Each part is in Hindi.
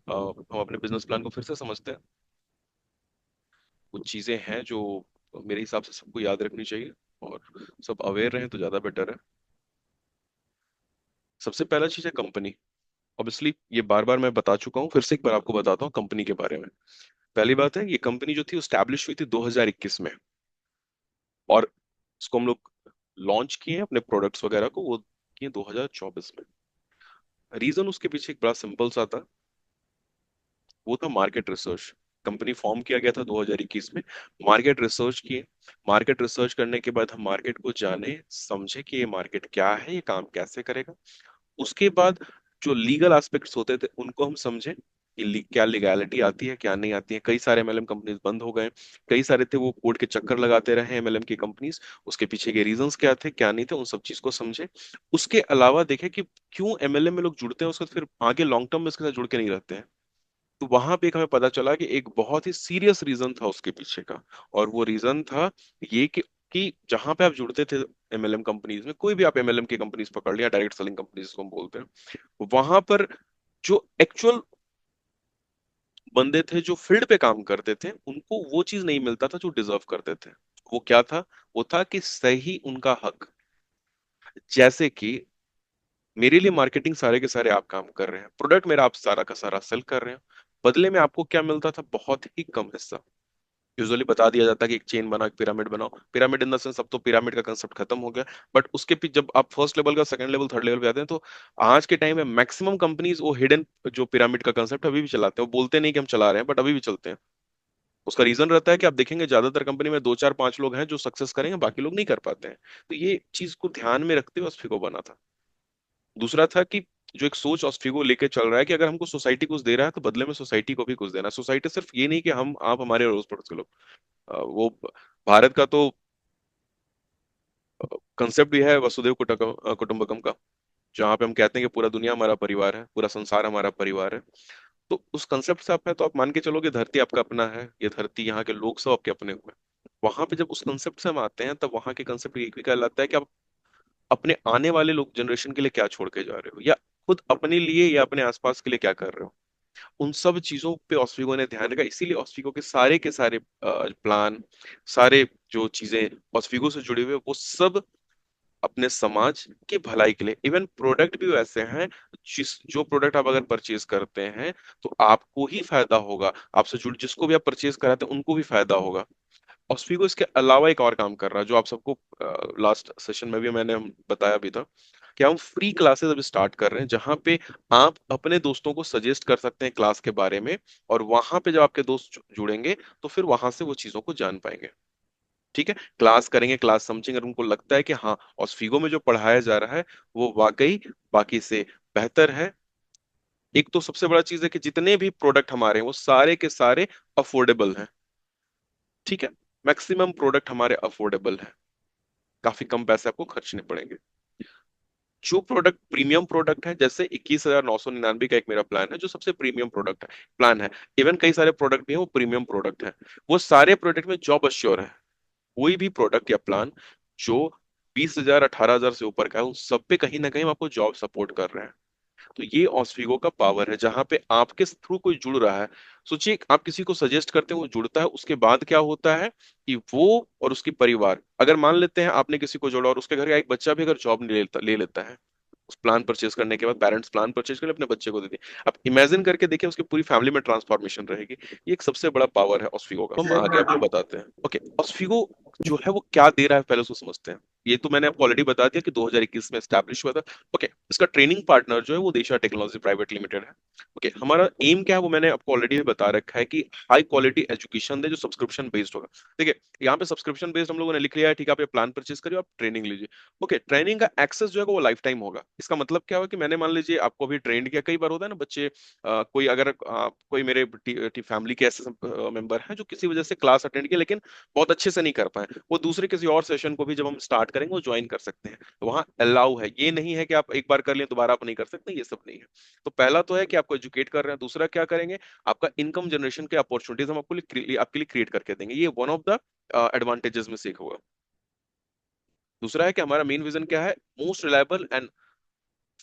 हम अपने बिजनेस प्लान को फिर से समझते हैं। कुछ चीजें हैं जो मेरे हिसाब से सबको याद रखनी चाहिए, और सब अवेयर रहें तो ज्यादा बेटर है। सबसे पहला चीज है कंपनी। ऑब्वियसली ये बार बार मैं बता चुका हूँ, फिर से एक बार आपको बताता हूँ कंपनी के बारे में। पहली बात है, ये कंपनी जो थी स्टैब्लिश हुई थी 2021 में, और इसको हम लोग लॉन्च किए हैं अपने प्रोडक्ट्स वगैरह को, वो किए 2024 में। रीजन उसके पीछे एक बड़ा सिंपल सा था, वो था मार्केट रिसर्च। कंपनी फॉर्म किया गया था 2021 में। मार्केट रिसर्च किए, मार्केट रिसर्च करने के बाद हम मार्केट को जाने समझे कि ये मार्केट क्या है, ये काम कैसे करेगा। उसके बाद जो लीगल एस्पेक्ट्स होते थे उनको हम समझे कि क्या लीगैलिटी आती है क्या नहीं आती है। कई सारे एमएलएम कंपनीज बंद हो गए, कई सारे थे वो कोर्ट के चक्कर लगाते रहे एमएलएम की कंपनीज। उसके पीछे के रीजंस क्या थे क्या नहीं थे, उन सब चीज को समझे। उसके अलावा देखे कि क्यों एमएलएम में लोग जुड़ते हैं, उसके बाद फिर आगे लॉन्ग टर्म में इसके साथ जुड़ के नहीं रहते हैं। तो वहां पे एक हमें पता चला कि एक बहुत ही सीरियस रीजन था उसके पीछे का। और वो रीजन था ये कि जहां पे आप जुड़ते थे एमएलएम कंपनीज में, कोई भी आप एमएलएम की कंपनीज पकड़ लिया, डायरेक्ट सेलिंग कंपनीज को हम बोलते हैं, वहां पर जो एक्चुअल बंदे थे जो फील्ड पे काम करते थे, उनको वो चीज नहीं मिलता था जो डिजर्व करते थे। वो क्या था? वो था कि सही उनका हक। जैसे कि मेरे लिए मार्केटिंग सारे के सारे आप काम कर रहे हैं, प्रोडक्ट मेरा आप सारा का सारा सेल कर रहे हैं, बदले में आपको क्या मिलता था? बहुत ही कम हिस्सा। यूजुअली बता दिया जाता है कि एक चेन बना, एक पिरामिड बनाओ। पिरामिड इन द सेंस अब तो पिरामिड का कंसेप्ट खत्म हो गया, बट उसके पीछे जब आप फर्स्ट लेवल का, सेकंड लेवल, थर्ड लेवल पे आते हैं, तो आज के टाइम में मैक्सिमम कंपनीज वो हिडन जो पिरामिड का कंसेप्ट अभी भी चलाते हैं। वो बोलते नहीं कि हम चला रहे हैं, बट अभी भी चलते हैं। उसका रीजन रहता है कि आप देखेंगे ज्यादातर कंपनी में दो चार पांच लोग हैं जो सक्सेस करेंगे, बाकी लोग नहीं कर पाते हैं। तो ये चीज को ध्यान में रखते हुए ऑस्फिगो बना था। दूसरा था कि जो एक सोच ऑस्ट्रिगो लेके चल रहा है कि अगर हमको सोसाइटी कुछ दे रहा है तो बदले में सोसाइटी को भी कुछ देना है। सोसाइटी सिर्फ ये नहीं कि हम आप हमारे अड़ोस पड़ोस के लोग। वो भारत का तो कंसेप्ट भी है वसुदेव कुटुंबकम का, जहाँ पे हम कहते हैं कि पूरा दुनिया हमारा परिवार है, पूरा संसार हमारा परिवार है। तो उस कंसेप्ट से आप है तो आप मान के चलो कि धरती आपका अपना है, ये धरती यहाँ के लोग सब आपके अपने हुए हैं। वहां पे जब उस कंसेप्ट से हम आते हैं तब वहां के कंसेप्ट एक भी कहलाता है कि आप अपने आने वाले लोग जनरेशन के लिए क्या छोड़ के जा रहे हो, या खुद अपने लिए या अपने आसपास के लिए क्या कर रहे हो। उन सब चीजों पे ऑस्फिगो ने ध्यान रखा, इसीलिए ऑस्फिगो के सारे प्लान, सारे जो चीजें ऑस्फिगो से जुड़े हुए वो सब अपने समाज की भलाई के लिए। इवन प्रोडक्ट भी वैसे हैं, जो प्रोडक्ट आप अगर परचेज करते हैं तो आपको ही फायदा होगा, आपसे जुड़ जिसको भी आप परचेज कराते हैं उनको भी फायदा होगा। ऑस्फिगो इसके अलावा एक और काम कर रहा है जो आप सबको लास्ट सेशन में भी मैंने बताया भी था, कि हम फ्री क्लासेस अब स्टार्ट कर रहे हैं जहां पे आप अपने दोस्तों को सजेस्ट कर सकते हैं क्लास के बारे में। और वहां पे जब आपके दोस्त जुड़ेंगे तो फिर वहां से वो चीजों को जान पाएंगे। ठीक है, क्लास करेंगे, क्लास समझेंगे, और उनको लगता है कि हाँ ऑस्फिगो में जो पढ़ाया जा रहा है वो वाकई बाकी से बेहतर है। एक तो सबसे बड़ा चीज है कि जितने भी प्रोडक्ट हमारे हैं वो सारे के सारे अफोर्डेबल हैं। ठीक है, मैक्सिमम प्रोडक्ट हमारे अफोर्डेबल है, काफी कम पैसे आपको खर्चने पड़ेंगे। जो प्रोडक्ट प्रीमियम प्रोडक्ट है, जैसे 21,999 का एक मेरा प्लान है जो सबसे प्रीमियम प्रोडक्ट है, प्लान है। इवन कई सारे प्रोडक्ट भी हैं वो प्रीमियम प्रोडक्ट है। वो सारे प्रोडक्ट में जॉब अश्योर है। कोई भी प्रोडक्ट या प्लान जो 20,000 18,000 से ऊपर का है, उन सब पे कहीं ना कहीं हम आपको जॉब सपोर्ट कर रहे हैं। तो ये ऑस्फिगो का पावर है, जहां पे आपके थ्रू कोई जुड़ रहा है। सोचिए, आप किसी को सजेस्ट करते हैं, वो जुड़ता है, उसके बाद क्या होता है कि वो और उसकी परिवार, अगर मान लेते हैं आपने किसी को जोड़ा और उसके घर का एक बच्चा भी अगर जॉब ले लेता है, उस प्लान परचेज करने के बाद पेरेंट्स प्लान परचेज कर ले अपने बच्चे को दे दिए, आप इमेजिन करके देखिए उसकी पूरी फैमिली में ट्रांसफॉर्मेशन रहेगी। ये एक सबसे बड़ा पावर है ऑस्फिगो का, हम आगे आपको बताते हैं। ओके, ऑस्फिगो जो है वो क्या दे रहा है पहले उसको समझते हैं। ये तो मैंने आपको ऑलरेडी बता दिया कि 2021 में स्टैब्लिश हुआ था। ओके, इसका ट्रेनिंग पार्टनर जो है वो देशा टेक्नोलॉजी प्राइवेट लिमिटेड है। ओके, हमारा एम क्या है वो मैंने आपको ऑलरेडी बता रखा है कि हाई क्वालिटी एजुकेशन दे जो सब्सक्रिप्शन बेस्ड होगा। ठीक है, यहाँ पे सब्सक्रिप्शन बेस्ड हम लोगों ने लिख लिया है। ठीक है, आप ये प्लान परचेज करिए, आप ट्रेनिंग लीजिए। ओके, ट्रेनिंग का एक्सेस जो है वो लाइफ टाइम होगा। इसका मतलब क्या होगा कि मैंने मान लीजिए आपको भी ट्रेंड किया, कई बार होता है ना बच्चे, कोई अगर कोई मेरे फैमिली के ऐसे मेंबर हैं जो किसी वजह से क्लास अटेंड किया लेकिन बहुत अच्छे से नहीं कर पाए, वो दूसरे किसी और सेशन को भी जब हम स्टार्ट करेंगे वो ज्वाइन कर सकते हैं। तो वहाँ अलाउ है, ये नहीं है कि आप एक बार कर लें दोबारा आप नहीं कर सकते, ये सब नहीं है। तो पहला तो है कि आपको एजुकेट कर रहे हैं। दूसरा क्या करेंगे, आपका इनकम जनरेशन के अपॉर्चुनिटीज हम आपके लिए क्रिएट करके देंगे। ये वन ऑफ द एडवांटेजेस में से एक होगा। दूसरा है कि हमारा मेन विजन क्या है, most reliable and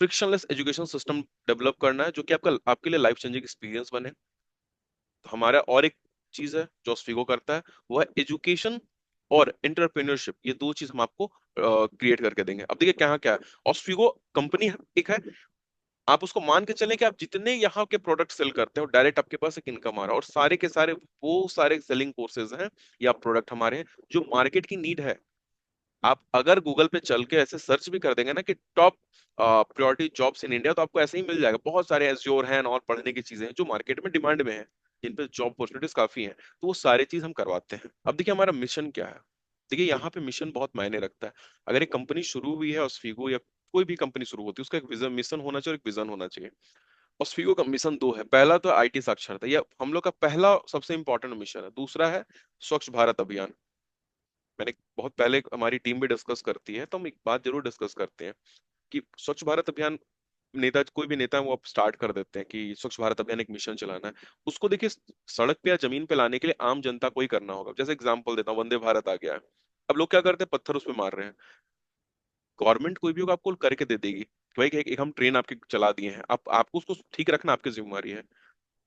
frictionless education system develop करना है जो कि आपका आपके लिए लाइफ चेंजिंग एक्सपीरियंस बने। तो हमारा और एक चीज है जो ऑस्फिगो करता है, वो है एजुकेशन और एंटरप्रेन्योरशिप। ये दो चीज हम आपको क्रिएट करके देंगे। अब देखिए क्या क्या है। ऑस्फिगो कंपनी एक है, आप उसको मान के चलें कि आप जितने यहाँ के प्रोडक्ट सेल करते हो डायरेक्ट आपके पास एक इनकम आ रहा है, और सारे के सारे वो सारे सेलिंग कोर्सेज हैं या प्रोडक्ट हमारे हैं जो मार्केट की नीड है। आप अगर गूगल पे चल के ऐसे सर्च भी कर देंगे ना कि top priority jobs in India, तो आपको ऐसे ही मिल जाएगा। बहुत सारे एज्योर हैं और पढ़ने की चीजें हैं जो मार्केट में डिमांड में है, जिन पे जॉब अपॉर्चुनिटीज काफी हैं, तो वो सारी चीज हम करवाते हैं। अब देखिए हमारा मिशन क्या है। देखिए यहाँ पे मिशन बहुत मायने रखता है। अगर एक कंपनी शुरू हुई है ऑस्फिगो, या कोई भी कंपनी शुरू होती है, उसका एक विजन मिशन होना चाहिए और एक विजन होना चाहिए। ऑस्फिगो का मिशन दो है। पहला तो आईटी साक्षरता, यह हम लोग का पहला सबसे इंपॉर्टेंट मिशन है। दूसरा है स्वच्छ भारत अभियान। मैंने बहुत पहले, हमारी टीम भी डिस्कस करती है तो हम एक बात जरूर डिस्कस करते हैं कि स्वच्छ भारत अभियान, नेता कोई भी नेता है वो आप स्टार्ट कर देते हैं कि स्वच्छ भारत अभियान एक मिशन चलाना है। उसको देखिए सड़क पे या जमीन पे लाने के लिए आम जनता को ही करना होगा। जैसे एग्जांपल देता हूँ, वंदे भारत आ गया है। अब लोग क्या करते हैं, पत्थर उस पे मार रहे हैं। गवर्नमेंट कोई भी होगा आपको करके दे देगी कि भाई एक हम ट्रेन आपकी चला दिए हैं, आप आपको उसको ठीक रखना आपकी जिम्मेवारी है।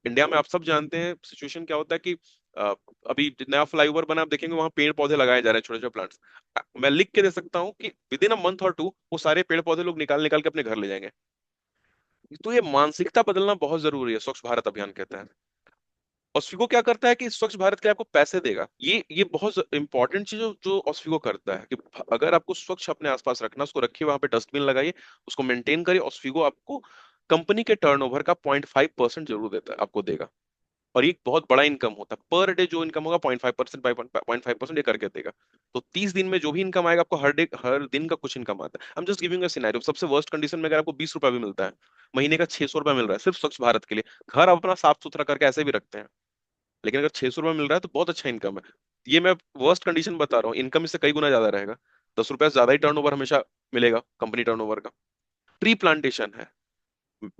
इंडिया में आप सब जानते हैं सिचुएशन क्या होता है कि अ, अभी नया फ्लाईओवर बना, आप देखेंगे वहां पेड़ पौधे लगाए जा रहे हैं, छोटे छोटे प्लांट्स। मैं लिख के दे सकता हूँ कि विद इन अ मंथ और टू वो सारे पेड़ पौधे लोग निकाल निकाल के अपने घर ले जाएंगे। तो ये मानसिकता बदलना बहुत जरूरी है, स्वच्छ भारत अभियान कहता है। ऑस्फिगो क्या करता है कि स्वच्छ भारत के लिए आपको पैसे देगा। ये बहुत इंपॉर्टेंट चीज जो ऑस्फिगो करता है कि अगर आपको स्वच्छ अपने आसपास रखना, उसको रखिए, वहां पे डस्टबिन लगाइए, उसको मेंटेन करिए। ऑस्फिगो आपको कंपनी के टर्नओवर का 0.5% जरूर देता है, आपको देगा। और ये बहुत बड़ा इनकम होता है। पर डे जो इनकम होगा 0.5% बाई 0.5% ये करके देगा। तो 30 दिन में जो भी इनकम आएगा, आपको हर डे हर दिन का कुछ इनकम आता है। हम जस्ट गिविंग अ सिनेरियो। सबसे वर्स्ट कंडीशन में अगर आपको 20 रुपया भी मिलता है, महीने का 600 रुपया मिल रहा है सिर्फ स्वच्छ भारत के लिए। घर आप अपना साफ सुथरा करके ऐसे भी रखते हैं, लेकिन अगर 600 रुपया मिल रहा है तो बहुत अच्छा इनकम है। ये मैं वर्स्ट कंडीशन बता रहा हूँ, इनकम इससे कई गुना ज्यादा रहेगा। 10 रुपया से ज्यादा ही टर्नओवर हमेशा मिलेगा कंपनी टर्नओवर का। ट्री प्लांटेशन है।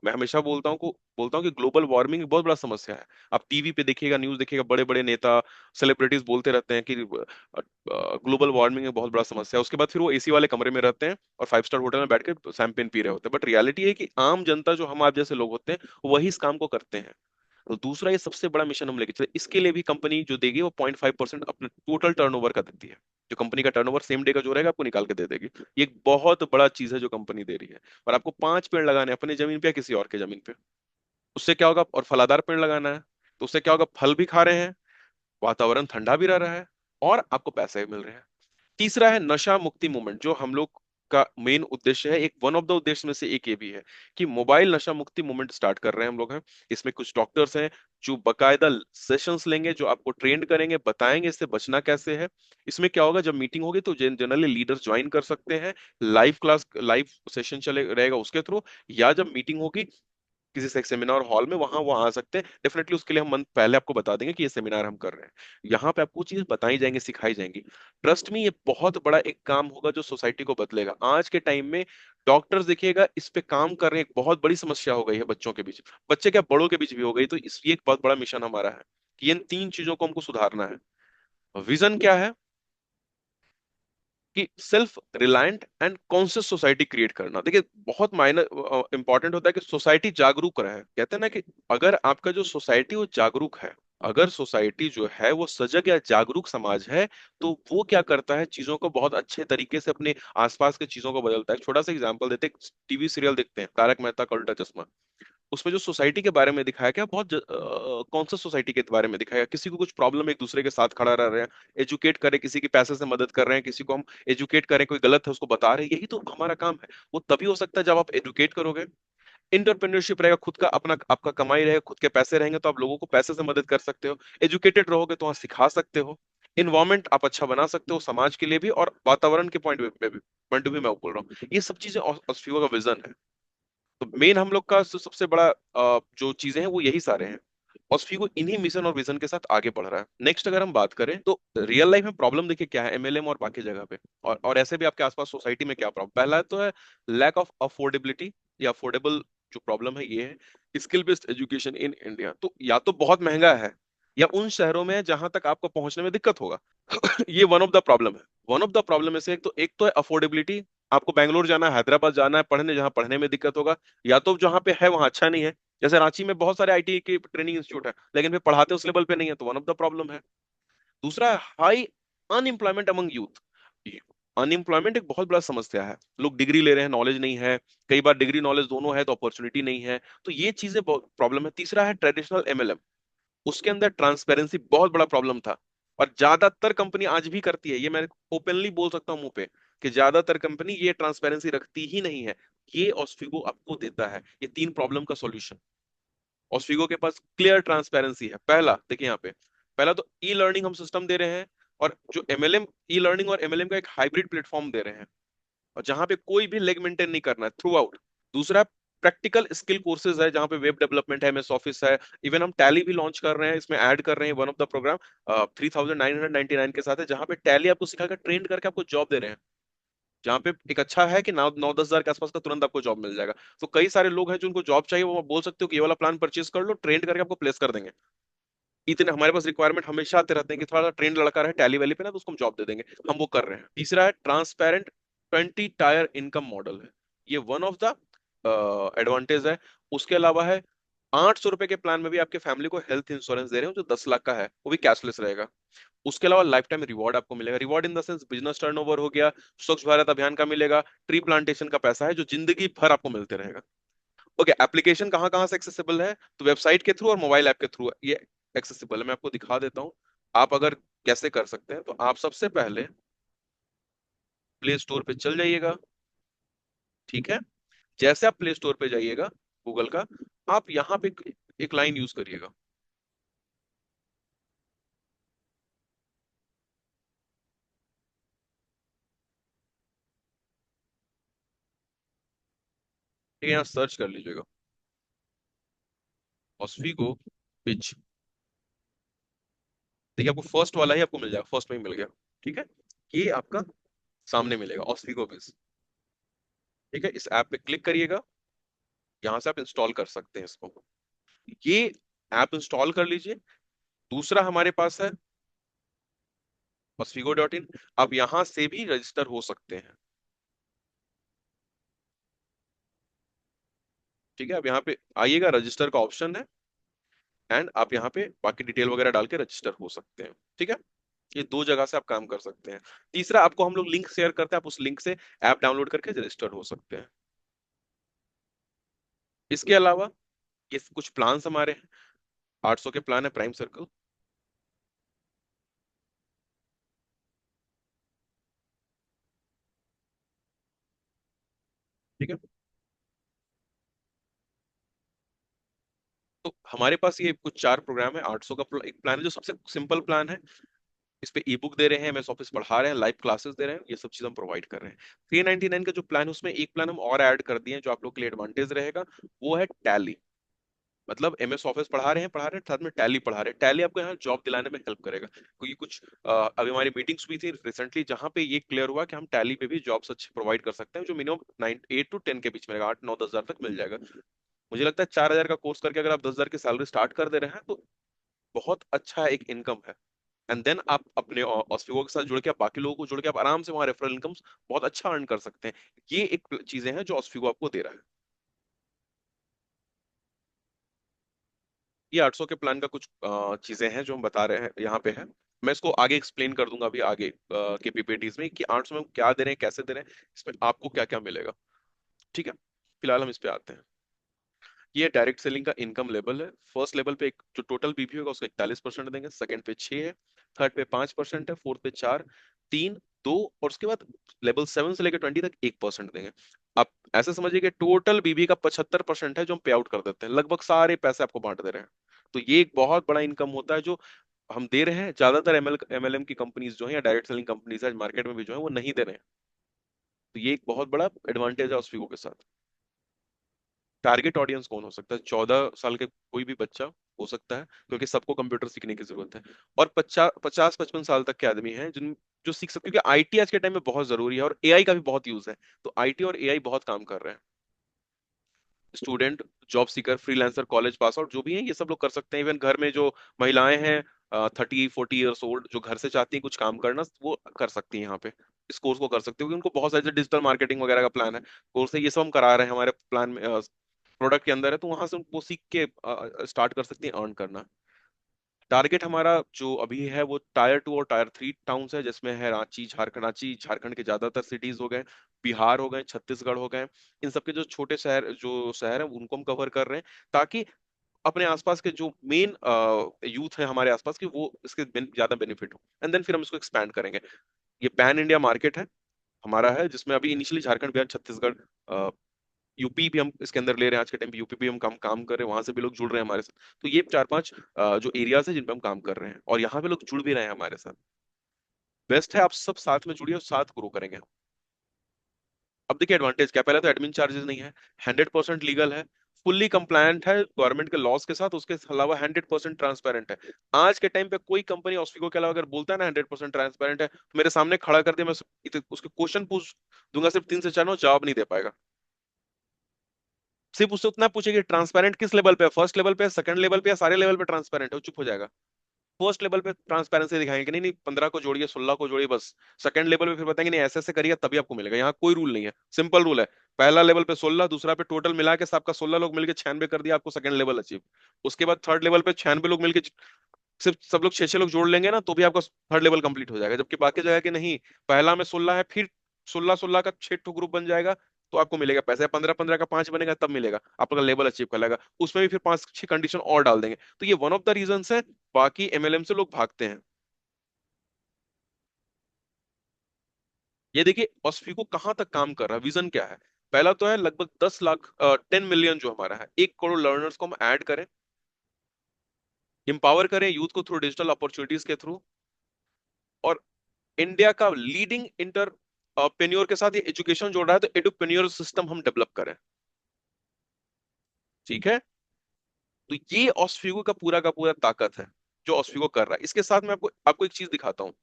मैं हमेशा बोलता हूँ कि ग्लोबल वार्मिंग एक बहुत बड़ा समस्या है। आप टीवी पे देखिएगा, न्यूज देखिएगा, बड़े बड़े नेता सेलिब्रिटीज बोलते रहते हैं कि ग्लोबल वार्मिंग एक बहुत बड़ा समस्या है। उसके बाद फिर वो एसी वाले कमरे में रहते हैं और 5 स्टार होटल में बैठ के शैंपेन पी रहे होते हैं। बट रियलिटी है कि आम जनता जो हम आप जैसे लोग होते हैं, वही इस काम को करते हैं। तो दूसरा, ये सबसे बड़ा मिशन हम लेके चले, इसके लिए भी कंपनी जो देगी वो 0.5% अपने टोटल टर्नओवर का देती है। जो कंपनी का टर्नओवर सेम डे का जो रहेगा आपको निकाल के दे देगी। ये एक बहुत बड़ा चीज है जो कंपनी दे रही है। और आपको 5 पेड़ लगाने हैं अपनी जमीन पे या किसी और के जमीन पे। उससे क्या होगा, और फलादार पेड़ लगाना है, तो उससे क्या होगा, फल भी खा रहे हैं, वातावरण ठंडा भी रह रहा है, और आपको पैसे भी मिल रहे हैं। तीसरा है नशा मुक्ति मूवमेंट, जो हम लोग का मेन उद्देश्य है। एक वन ऑफ द उद्देश्य में से एक ये भी है कि मोबाइल नशा मुक्ति मूवमेंट स्टार्ट कर रहे हैं हम लोग हैं। इसमें कुछ डॉक्टर्स हैं जो बकायदा सेशंस लेंगे, जो आपको ट्रेंड करेंगे, बताएंगे इससे बचना कैसे है। इसमें क्या होगा, जब मीटिंग होगी तो जनरली लीडर्स ज्वाइन कर सकते हैं। लाइव क्लास, लाइव सेशन चले रहेगा उसके थ्रू, या जब मीटिंग होगी किसी से सेमिनार हॉल में, वहां वो आ सकते हैं। डेफिनेटली उसके लिए हम मंथ पहले आपको बता देंगे कि ये सेमिनार हम कर रहे हैं। यहाँ पे आपको चीजें बताई जाएंगी, सिखाई जाएंगी। ट्रस्ट में ये बहुत बड़ा एक काम होगा जो सोसाइटी को बदलेगा। आज के टाइम में डॉक्टर्स देखिएगा इस पे काम कर रहे हैं। एक बहुत बड़ी समस्या हो गई है बच्चों के बीच, बच्चे क्या बड़ों के बीच भी हो गई। तो इस ये एक बहुत बड़ा मिशन हमारा है कि इन तीन चीजों को हमको सुधारना है। विजन क्या है कि self reliant and conscious society create करना। देखिए बहुत मायने इंपॉर्टेंट होता है कि सोसाइटी जागरूक रहे। कहते हैं ना कि अगर आपका जो सोसाइटी वो जागरूक है, अगर सोसाइटी जो है वो सजग या जागरूक समाज है, तो वो क्या करता है, चीजों को बहुत अच्छे तरीके से अपने आसपास के चीजों को बदलता है। एक छोटा सा एग्जांपल देते हैं, टीवी सीरियल देखते हैं तारक मेहता का उल्टा चश्मा। उसमें जो सोसाइटी के बारे में दिखाया गया, बहुत कौन सा सोसाइटी के बारे में दिखाया गया, किसी को कुछ प्रॉब्लम, एक दूसरे के साथ खड़ा रह रहे हैं, एजुकेट करें, किसी की पैसे से मदद कर रहे हैं, किसी को हम एजुकेट करें, कोई गलत है उसको बता रहे हैं। यही तो हमारा काम है। वो तभी हो सकता है जब आप एजुकेट करोगे। इंटरप्रेन्योरशिप रहेगा, खुद का अपना आपका कमाई रहेगा, खुद के पैसे रहेंगे तो आप लोगों को पैसे से मदद कर सकते हो। एजुकेटेड रहोगे तो वहां सिखा सकते हो। इन्वायरमेंट आप अच्छा बना सकते हो समाज के लिए भी, और वातावरण के पॉइंट ऑफ व्यू मैं बोल रहा हूँ। ये सब चीजें ऑस्फिगो का विजन है। तो मेन हम लोग का सबसे बड़ा जो चीजें हैं वो यही सारे हैं। ऑस्फिगो इन्हीं मिशन और विजन के साथ आगे बढ़ रहा है। नेक्स्ट अगर हम बात करें तो रियल लाइफ में प्रॉब्लम देखिए क्या है एमएलएम और बाकी जगह पे, और ऐसे भी आपके आसपास सोसाइटी में क्या प्रॉब्लम। पहला तो है लैक ऑफ अफोर्डेबिलिटी, या अफोर्डेबल जो प्रॉब्लम है ये है। Skill based education in India, तो या तो बहुत महंगा है, या उन शहरों में है जहां तक आपको पहुंचने में दिक्कत होगा। ये वन ऑफ द प्रॉब्लम है। वन ऑफ द प्रॉब्लम में से एक तो है अफोर्डेबिलिटी, आपको बैंगलोर जाना है, हैदराबाद जाना है पढ़ने, जहाँ पढ़ने में दिक्कत होगा, या तो जहाँ पे है वहाँ अच्छा नहीं है। जैसे रांची में बहुत सारे आईटी के ट्रेनिंग इंस्टीट्यूट है, लेकिन फिर पढ़ाते उस लेवल पे नहीं है, तो वन ऑफ द प्रॉब्लम है। दूसरा है high unemployment among youth. Unemployment एक बहुत बड़ा समस्या है, लोग डिग्री ले रहे हैं, नॉलेज नहीं है। कई बार डिग्री नॉलेज दोनों है तो अपॉर्चुनिटी नहीं है। तो ये चीजें बहुत प्रॉब्लम है। तीसरा है ट्रेडिशनल एमएलएम, उसके अंदर ट्रांसपेरेंसी बहुत बड़ा प्रॉब्लम था। और ज्यादातर कंपनी आज भी करती है, ये मैं ओपनली बोल सकता हूँ मुंह पे, कि ज्यादातर कंपनी ये ट्रांसपेरेंसी रखती ही नहीं है। ये ऑस्फिगो आपको देता है, ये तीन प्रॉब्लम का सॉल्यूशन। ऑस्फिगो के पास क्लियर ट्रांसपेरेंसी है। पहला देखिए यहाँ पे, पहला तो ई लर्निंग हम सिस्टम दे रहे हैं, और जो एमएलएम, ई लर्निंग और एमएलएम का एक हाइब्रिड प्लेटफॉर्म दे रहे हैं, और जहां पे कोई भी लेग मेंटेन नहीं करना है थ्रू आउट। दूसरा, प्रैक्टिकल स्किल कोर्सेज है, जहां पे वेब डेवलपमेंट है, एमएस ऑफिस है। इवन हम टैली भी लॉन्च कर रहे हैं, इसमें ऐड कर रहे हैं वन ऑफ द प्रोग्राम 3999 के साथ है, जहां पे टैली आपको सिखाकर ट्रेन करके आपको जॉब दे रहे हैं। जहाँ पे एक अच्छा है कि 9-10 हजार के आसपास का तुरंत आपको जॉब मिल जाएगा। तो कई सारे लोग हैं जो उनको जॉब चाहिए, वो बोल सकते हो कि ये वाला प्लान परचेज कर लो, ट्रेन करके आपको प्लेस कर देंगे। इतने हमारे पास रिक्वायरमेंट हमेशा आते रहते हैं कि थोड़ा सा ट्रेंड लड़का रहे टैली वैली पे ना, तो उसको हम जॉब दे देंगे। हम वो कर रहे हैं। तीसरा है ट्रांसपेरेंट 20 टायर इनकम मॉडल है, ये वन ऑफ द एडवांटेज है। उसके अलावा है 800 रुपए के प्लान में भी आपके फैमिली को हेल्थ इंश्योरेंस दे रहे हो, जो 10 लाख का है, वो भी कैशलेस रहेगा। उसके अलावा लाइफ टाइम रिवॉर्ड आपको मिलेगा। Reward in the sense business turnover हो गया, स्वच्छ भारत अभियान का मिलेगा, ट्री प्लांटेशन का पैसा है, जो जिंदगी भर आपको मिलते रहेगा। ओके, एप्लीकेशन कहाँ कहाँ से एक्सेसिबल है? तो वेबसाइट के थ्रू और मोबाइल ऐप के थ्रू ये एक्सेसिबल है। मैं आपको दिखा देता हूँ, आप अगर कैसे कर सकते हैं। तो आप सबसे पहले प्ले स्टोर पे चल जाइएगा, ठीक है। जैसे आप प्ले स्टोर पे जाइएगा गूगल का, आप यहाँ पे एक लाइन यूज करिएगा, ठीक है। यहाँ सर्च कर लीजिएगा ऑस्फिगो पिच। देखिए आपको फर्स्ट वाला ही आपको मिल जाएगा, फर्स्ट में ही मिल गया, ठीक है। ये आपका सामने मिलेगा ऑस्फिगो पिच, ठीक है। इस ऐप पे क्लिक करिएगा, यहाँ से आप इंस्टॉल कर सकते हैं इसको। ये ऐप इंस्टॉल कर लीजिए। दूसरा हमारे पास है osfigo.in, आप यहां से भी रजिस्टर हो सकते हैं, ठीक है। अब यहाँ पे आइएगा, रजिस्टर का ऑप्शन है, एंड आप यहाँ पे बाकी डिटेल वगैरह डाल के रजिस्टर हो सकते हैं, ठीक है। ये दो जगह से आप काम कर सकते हैं। तीसरा, आपको हम लोग लिंक शेयर करते हैं, आप उस लिंक से ऐप डाउनलोड करके रजिस्टर हो सकते हैं। इसके अलावा ये कुछ प्लान हमारे हैं। 800 के प्लान है प्राइम सर्कल, ठीक है। तो हमारे पास ये कुछ चार प्रोग्राम है। 800 का एक प्लान है जो सबसे सिंपल प्लान है। इस पे ई बुक दे रहे हैं, एमएस ऑफिस पढ़ा रहे हैं, लाइव क्लासेस दे रहे हैं, ये सब चीज हम प्रोवाइड कर रहे हैं। 399 का जो प्लान है, उसमें एक प्लान हम और ऐड कर दिए हैं, जो आप लोग के लिए एडवांटेज रहेगा। वो है टैली। मतलब एमएस ऑफिस पढ़ा रहे हैं, साथ में टैली पढ़ा रहे हैं। टैली आपको यहाँ जॉब दिलाने में हेल्प करेगा, क्योंकि कुछ अभी हमारी मीटिंग्स हुई थी रिसेंटली, जहां पे ये क्लियर हुआ कि हम टैली पे भी जॉब्स अच्छे प्रोवाइड कर सकते हैं, जो मिनिमम 8 to 10 के बीच में रहेगा, 8-9-10 हजार तक मिल जाएगा। मुझे लगता है 4 हजार का कोर्स करके अगर आप 10 हजार की सैलरी स्टार्ट कर दे रहे हैं, तो बहुत अच्छा एक इनकम है। एंड देन आप अपने ऑस्फिगो के साथ जुड़ के, आप बाकी लोगों को जुड़ के, आप आराम से वहां रेफरल इनकम्स बहुत अच्छा अर्न कर सकते हैं। ये एक चीजें हैं जो ऑस्फिगो आपको दे रहा है। ये 800 के प्लान का कुछ चीजें हैं जो हम बता रहे हैं यहाँ पे है। मैं इसको आगे एक्सप्लेन कर दूंगा अभी आगे के पीपीटीज में, कि 800 में हम क्या दे रहे हैं, कैसे दे रहे हैं, इसमें आपको क्या क्या मिलेगा, ठीक है। फिलहाल हम इस पे आते हैं। ये डायरेक्ट सेलिंग का इनकम लेवल है। फर्स्ट लेवल पे एक जो टोटल बीपी होगा उसको 41% देंगे, सेकंड पे 6 है, थर्ड पे 5% है, फोर्थ पे 4, 3, 2, और उसके बाद लेवल 7 से लेकर 20 तक 1% देंगे। आप ऐसे समझिए कि टोटल बीबी का 75% है जो हम पे आउट कर देते हैं, लगभग सारे पैसे आपको बांट दे रहे हैं। तो ये एक बहुत बड़ा इनकम होता है जो हम दे रहे हैं। ज्यादातर एमएलएम की कंपनीज जो है, या डायरेक्ट सेलिंग कंपनीज है मार्केट में भी जो है, वो नहीं दे रहे हैं। तो ये एक बहुत बड़ा एडवांटेज है उस के साथ। टारगेट ऑडियंस कौन हो सकता है? 14 साल के कोई भी बच्चा हो सकता है, क्योंकि सबको कंप्यूटर सीखने की जरूरत है। और 50-55 साल तक के आदमी हैं जिन जो सीख सकते, क्योंकि आईटी आज के टाइम में बहुत जरूरी है, और एआई का भी बहुत यूज है। तो आईटी और एआई बहुत काम कर रहे हैं। Student, job seeker, freelancer, college pass out जो भी हैं, ये सब लोग कर सकते हैं। इवन घर में जो महिलाएं हैं 30-40 ईयर्स ओल्ड, जो घर से चाहती हैं कुछ काम करना, वो कर सकती हैं यहाँ पे। इस कोर्स को कर सकते हो, क्योंकि उनको बहुत सारे डिजिटल मार्केटिंग वगैरह का प्लान है, कोर्स है, ये सब हम करा रहे हैं हमारे प्लान में, प्रोडक्ट के अंदर है, तो वहां से वो सीख के स्टार्ट कर सकते हैं अर्न करना। टारगेट हमारा जो अभी है वो टायर 2 और टायर 3 टाउन्स है, जिसमें है रांची झारखंड के ज्यादातर सिटीज हो गए, बिहार हो गए, छत्तीसगढ़ हो गए, इन सबके जो छोटे शहर, जो शहर है उनको हम कवर कर रहे हैं, ताकि अपने आसपास के जो मेन यूथ है हमारे आसपास की, वो इसके ज्यादा बेनिफिट हो, एंड देन फिर हम इसको एक्सपैंड करेंगे। ये पैन इंडिया मार्केट है हमारा, है जिसमें अभी इनिशियली झारखंड, बिहार, छत्तीसगढ़, यूपी भी हम इसके अंदर ले रहे हैं, आज के टाइम पे यूपी भी हम काम काम कर रहे हैं, वहां से भी लोग जुड़ रहे हैं हमारे साथ। तो ये 4-5 जो एरियाज है जिन पे हम काम कर रहे हैं, और यहाँ पे लोग जुड़ भी रहे हैं हमारे साथ। बेस्ट है आप सब साथ में जुड़िए और साथ ग्रो करेंगे। अब देखिए एडवांटेज क्या है। पहले तो एडमिन चार्जेस नहीं है, 100% लीगल है, फुल्ली कंप्लायंट है गवर्नमेंट के लॉज के साथ, उसके अलावा 100% ट्रांसपेरेंट है। आज के टाइम पे कोई कंपनी ऑस्फिको के अलावा अगर बोलता है ना 100% ट्रांसपेरेंट है, तो मेरे सामने खड़ा कर दिया, मैं उसके क्वेश्चन पूछ दूंगा, सिर्फ 3 से 4 नो जवाब नहीं दे पाएगा। सिर्फ उससे उतना पूछेगी ट्रांसपेरेंट किस लेवल पे है, फर्स्ट लेवल पे है, सेकंड लेवल पे, या सारे लेवल पे ट्रांसपेरेंट है, वो चुप हो जाएगा। फर्स्ट लेवल पे ट्रांसपेरेंसी दिखाएंगे कि नहीं नहीं 15 को जोड़िए, 16 को जोड़िए बस। सेकंड लेवल पे फिर बताएंगे नहीं ऐसे ऐसे करिए तभी आपको मिलेगा। यहाँ कोई रूल नहीं है, सिंपल रूल है। पहला लेवल पे 16, दूसरा पे टोटल मिला के सबका 16 लोग मिलकर 96 कर दिया, आपको सेकंड लेवल अचीव। उसके बाद थर्ड लेवल पे 96 लोग मिलकर, सिर्फ सब लोग 6-6 लोग जोड़ लेंगे ना, तो भी आपका थर्ड लेवल कंप्लीट हो जाएगा। जबकि बाकी जगह के नहीं, पहला में 16 है, फिर 16-16 का 6 ग्रुप बन जाएगा, तो आपको मिलेगा पैसे, 15-15 का 5 बनेगा तब मिलेगा, आपका लेवल अचीव कर लेगा। उसमें भी फिर 5-6 कंडीशन और डाल देंगे। तो ये वन ऑफ द रीजन है, बाकी एमएलएम से लोग भागते हैं। ये देखिए ऑस्फिको कहाँ तक काम कर रहा है, विजन क्या है। पहला तो है लगभग 10 लाख, 10 मिलियन जो हमारा है, 1 करोड़ लर्नर्स को हम ऐड करें, इंपावर करें यूथ को थ्रू डिजिटल अपॉर्चुनिटीज के थ्रू, और इंडिया का लीडिंग इंटरप्रेन्योर के साथ ये एजुकेशन जोड़ रहा है, तो एडुप्रेन्योर सिस्टम हम डेवलप करें। ठीक है, तो ये ऑस्फिगो का पूरा ताकत है जो ऑस्फिगो कर रहा है। इसके साथ मैं आपको आपको एक चीज दिखाता हूँ।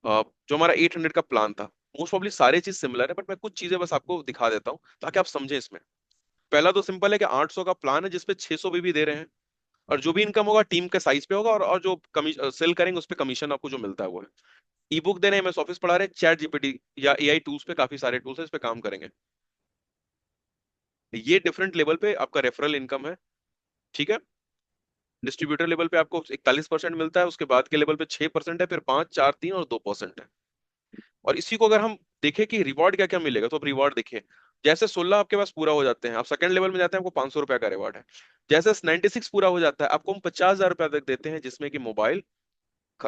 जो हमारा 800 का प्लान था, मोस्ट प्रॉब्ली सारी चीज सिमिलर है, बट मैं कुछ चीजें बस आपको दिखा देता हूँ ताकि आप समझें इसमें। पहला तो सिंपल है कि 800 का प्लान है जिसपे 600 भी दे रहे हैं, और जो भी इनकम होगा टीम के साइज पे होगा, और जो सेल करेंगे उस पे कमीशन आपको जो मिलता है वो है। ई बुक दे रहे हैं, एमएस ऑफिस पढ़ा रहे हैं, चैट जीपीटी या एआई टूल्स पे, काफी सारे टूल्स है, इस पे काम करेंगे। ये डिफरेंट लेवल पे आपका रेफरल इनकम है। ठीक है, डिस्ट्रीब्यूटर लेवल पे आपको 41% मिलता है, उसके बाद के लेवल पे 6% है, फिर 5, 4, 3 और 2% है। और इसी को अगर हम देखें कि रिवॉर्ड क्या क्या मिलेगा, तो अब रिवॉर्ड देखिए। जैसे 16 आपके पास पूरा हो जाते हैं, आप सेकंड लेवल में जाते हैं, आपको 500 रुपया का रिवॉर्ड है। जैसे 96 पूरा हो जाता है, आपको हम 50,000 रुपया तक देते हैं, जिसमें कि मोबाइल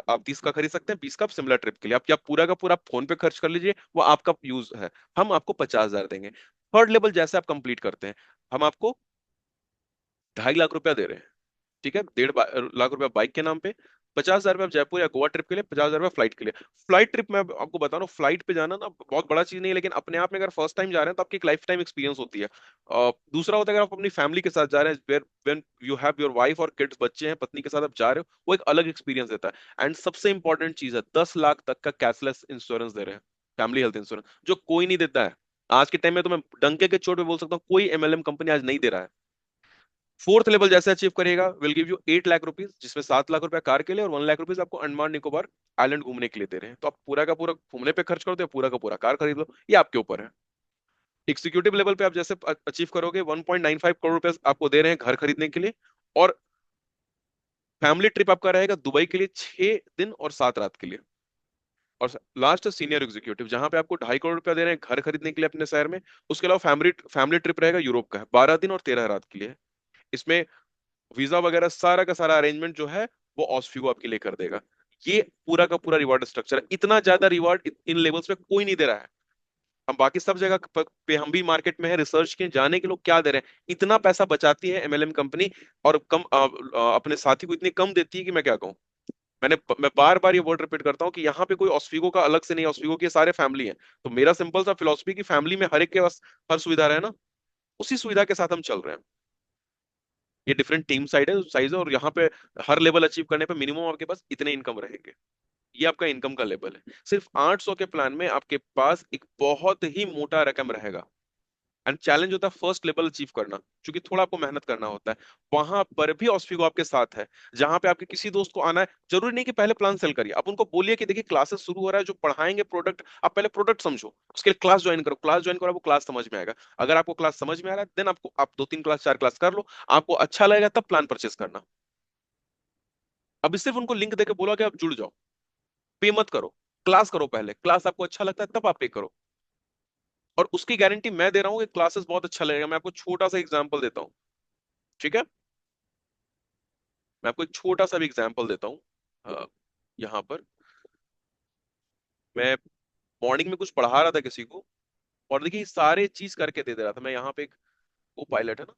आप 30 का खरीद सकते हैं, 20 का सिमिलर ट्रिप के लिए आप, या पूरा का पूरा फोन पे खर्च कर लीजिए, वो आपका यूज है। हम आपको 50,000 देंगे। थर्ड लेवल जैसे आप कंप्लीट करते हैं, हम आपको 2.5 लाख रुपया दे रहे हैं। ठीक है, 1.5 लाख रुपया बाइक के नाम पे, 50,000 रुपया आप जयपुर या गोवा ट्रिप के लिए, 50,000 रुपया फ्लाइट के लिए। फ्लाइट ट्रिप में आपको बता रहा हूँ, फ्लाइट पे जाना ना बहुत बड़ा चीज नहीं है, लेकिन अपने आप में अगर फर्स्ट टाइम जा रहे हैं तो आपकी एक लाइफ टाइम एक्सपीरियंस होती है। दूसरा होता है अगर आप अपनी फैमिली के साथ जा रहे हैं, where when you have your wife और किड्स, बच्चे हैं, पत्नी के साथ आप जा रहे हो, वो एक अलग एक्सपीरियंस देता है। एंड सबसे इंपॉर्टेंट चीज है, 10 लाख तक का कैशलेस इंश्योरेंस दे रहे हैं, फैमिली हेल्थ इंश्योरेंस, जो कोई नहीं देता है। आज के टाइम में तो मैं डंके के चोट पे बोल सकता हूँ, कोई एमएलएम कंपनी आज नहीं दे रहा है। फोर्थ लेवल जैसे अचीव करिएगा, will give you 8 lakh rupees, जिसमें 7 लाख रुपया कार के लिए और 1 लाख रुपीज आपको अंडमान निकोबार आइलैंड घूमने के लिए दे रहे हैं। तो आप पूरा का पूरा घूमने पे खर्च करो, तो या पूरा का पूरा कार खरीद लो, ये आपके ऊपर है। एग्जीक्यूटिव लेवल पे आप जैसे अचीव करोगे, 1.95 करोड़ रुपए आपको दे रहे हैं घर खरीदने के लिए, और फैमिली ट्रिप आपका रहेगा दुबई के लिए 6 दिन और 7 रात के लिए। और लास्ट सीनियर एग्जीक्यूटिव, जहां पे आपको 2.5 करोड़ रुपया दे रहे हैं घर खरीदने के लिए अपने शहर में। उसके अलावा फैमिली फैमिली ट्रिप रहेगा यूरोप का, 12 दिन और 13 रात के लिए। इसमें वीजा वगैरह सारा का सारा अरेंजमेंट जो है वो ऑस्फिगो आपके लिए कर देगा। ये पूरा का पूरा रिवॉर्ड स्ट्रक्चर है। इतना ज्यादा रिवॉर्ड इन लेवल्स पे कोई नहीं दे रहा है। हम बाकी सब जगह पे हम भी मार्केट में है, रिसर्च के जाने के लोग क्या दे रहे हैं, इतना पैसा बचाती है एमएलएम कंपनी, और कम अपने साथी को इतनी कम देती है कि मैं क्या कहूँ। मैं बार बार ये वर्ड रिपीट करता हूँ कि यहाँ पे कोई ऑस्फिगो का अलग से नहीं, ऑस्फिगो की सारे फैमिली है। तो मेरा सिंपल सा फिलोसफी की फैमिली में हर एक के पास हर सुविधा रहे ना, उसी सुविधा के साथ हम चल रहे हैं। ये डिफरेंट टीम साइज है, और यहाँ पे हर लेवल अचीव करने पे मिनिमम आपके पास इतने इनकम रहेंगे। ये आपका इनकम का लेवल है। सिर्फ 800 के प्लान में आपके पास एक बहुत ही मोटा रकम रहेगा। एंड चैलेंज होता है फर्स्ट लेवल अचीव करना, क्योंकि थोड़ा आपको मेहनत करना होता है। वहां पर भी ऑस्फिगो आपके साथ है, जहां पे आपके किसी दोस्त को आना है, जरूरी नहीं कि पहले प्लान सेल करिए, आप उनको बोलिए कि देखिए क्लासेस शुरू हो रहा है, जो पढ़ाएंगे प्रोडक्ट, आप पहले प्रोडक्ट समझो, उसके लिए क्लास ज्वाइन करो, क्लास ज्वाइन करो, आपको क्लास समझ में आएगा। अगर आपको क्लास समझ में आ रहा है देन आपको आप 2 3 क्लास 4 क्लास कर लो, आपको अच्छा लगेगा तब प्लान परचेस करना। अभी सिर्फ उनको लिंक देके बोला कि आप जुड़ जाओ, पे मत करो, क्लास करो, पहले क्लास आपको अच्छा लगता है तब आप पे करो। और उसकी गारंटी मैं दे रहा हूँ कि क्लासेस बहुत अच्छा लगेगा। मैं आपको छोटा सा एग्जांपल देता हूँ, ठीक है? मैं आपको एक छोटा सा भी एग्जांपल देता हूँ। यहाँ पर मैं मॉर्निंग में कुछ पढ़ा रहा था किसी को, और देखिए सारे चीज करके दे दे रहा था। मैं यहाँ पे एक वो पायलट है ना,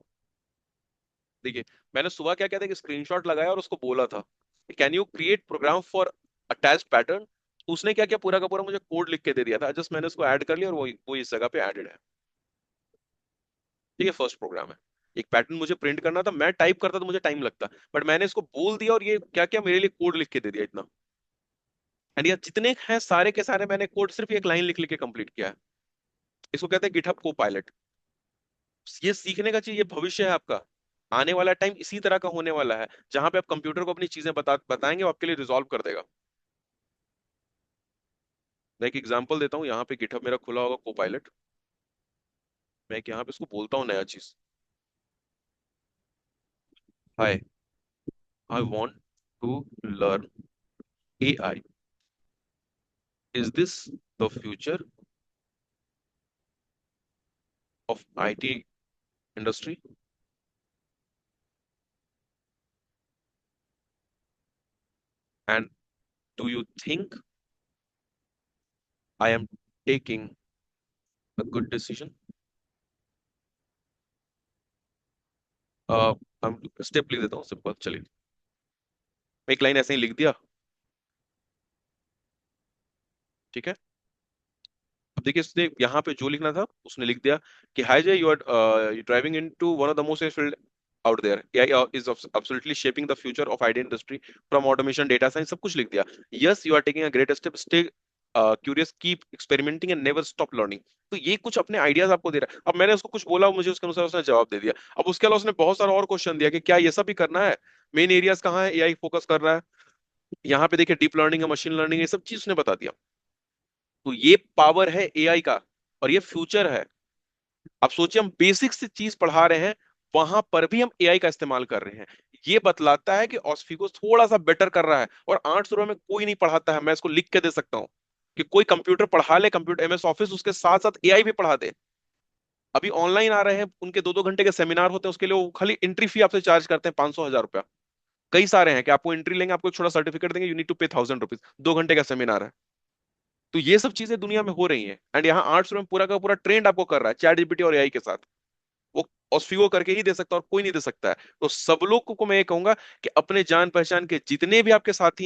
देखिए मैंने सुबह क्या किया था कि स्क्रीनशॉट लगाया और उसको बोला था can you create program for attached pattern. उसने क्या किया, पूरा का पूरा मुझे कोड लिख के दे दिया था, जस्ट मैंने उसको ऐड कर लिया और वो इस जगह पे एडेड है। ठीक है, फर्स्ट प्रोग्राम है। एक पैटर्न मुझे प्रिंट करना था, मैं टाइप करता तो मुझे टाइम लगता, बट मैंने इसको बोल दिया और ये क्या क्या मेरे लिए कोड लिख के दे दिया इतना। एंड ये जितने हैं सारे के सारे मैंने कोड सिर्फ एक लाइन लिख लिख के कंप्लीट किया है। इसको कहते हैं गिटहब को पायलट। ये सीखने का चीज, ये भविष्य है आपका। आने वाला टाइम इसी तरह का होने वाला है, जहां पे आप कंप्यूटर को अपनी चीजें बताएंगे, वो आपके लिए रिजॉल्व कर देगा। मैं एक एग्जांपल देता हूँ, यहाँ पे गिटहब मेरा खुला होगा को पायलट। मैं एक यहाँ पे इसको बोलता हूँ नया चीज, hi I want to learn AI, is this the future of IT industry, and do you think I am taking a good decision. हम स्टेप लिख देता हूँ सिंपल, चलिए। मैं एक लाइन ऐसे ही लिख दिया, ठीक है। अब देखिए इसने यहाँ पे जो लिखना था उसने लिख दिया कि hi Jay, you are driving into one of the most field out there, AI is absolutely shaping the future of IT industry from automation data science, सब कुछ लिख दिया। Yes you are taking a great step, stay curious, keep experimenting and never stop learning. तो ये कुछ अपने आइडियाज आपको दे रहा है। अब मैंने उसको कुछ बोला, मुझे उसके अनुसार उसने जवाब दे दिया। अब उसके अलावा उसने बहुत सारा और क्वेश्चन दिया कि क्या ये सब भी करना है, मेन एरियाज कहाँ है, एआई फोकस कर रहा है, यहाँ पे देखिए डीप लर्निंग है, मशीन लर्निंग है, ये सब चीज उसने बता दिया। तो ये पावर है एआई का, और ये फ्यूचर है। आप सोचिए हम बेसिक से चीज पढ़ा रहे हैं, वहां पर भी हम एआई का इस्तेमाल कर रहे हैं। ये बतलाता है कि ऑस्फिगो थोड़ा सा बेटर कर रहा है। और 800 रुपये में कोई नहीं पढ़ाता है, मैं इसको लिख के दे सकता हूँ कि कोई कंप्यूटर पढ़ा ले, कंप्यूटर एमएस ऑफिस, उसके साथ साथ एआई भी पढ़ा दे। अभी ऑनलाइन आ रहे हैं, उनके 2 2 घंटे के सेमिनार होते हैं, उसके लिए वो खाली एंट्री फी आपसे चार्ज करते हैं 500 1000 रुपया। कई सारे हैं कि आपको एंट्री लेंगे, आपको एक छोटा सर्टिफिकेट देंगे, यू नीड टू पे 1000 रुपीज, 2 घंटे का सेमिनार है। तो ये सब चीजें दुनिया में हो रही हैं, एंड यहाँ 800 में पूरा का पूरा ट्रेंड आपको कर रहा है चैट जीपीटी और एआई के साथ। वो ऑस्फिगो करके ही दे सकता है और कोई नहीं दे सकता है। तो सब लोग को मैं ये कहूंगा कि अपने जान पहचान के जितने भी आपके साथी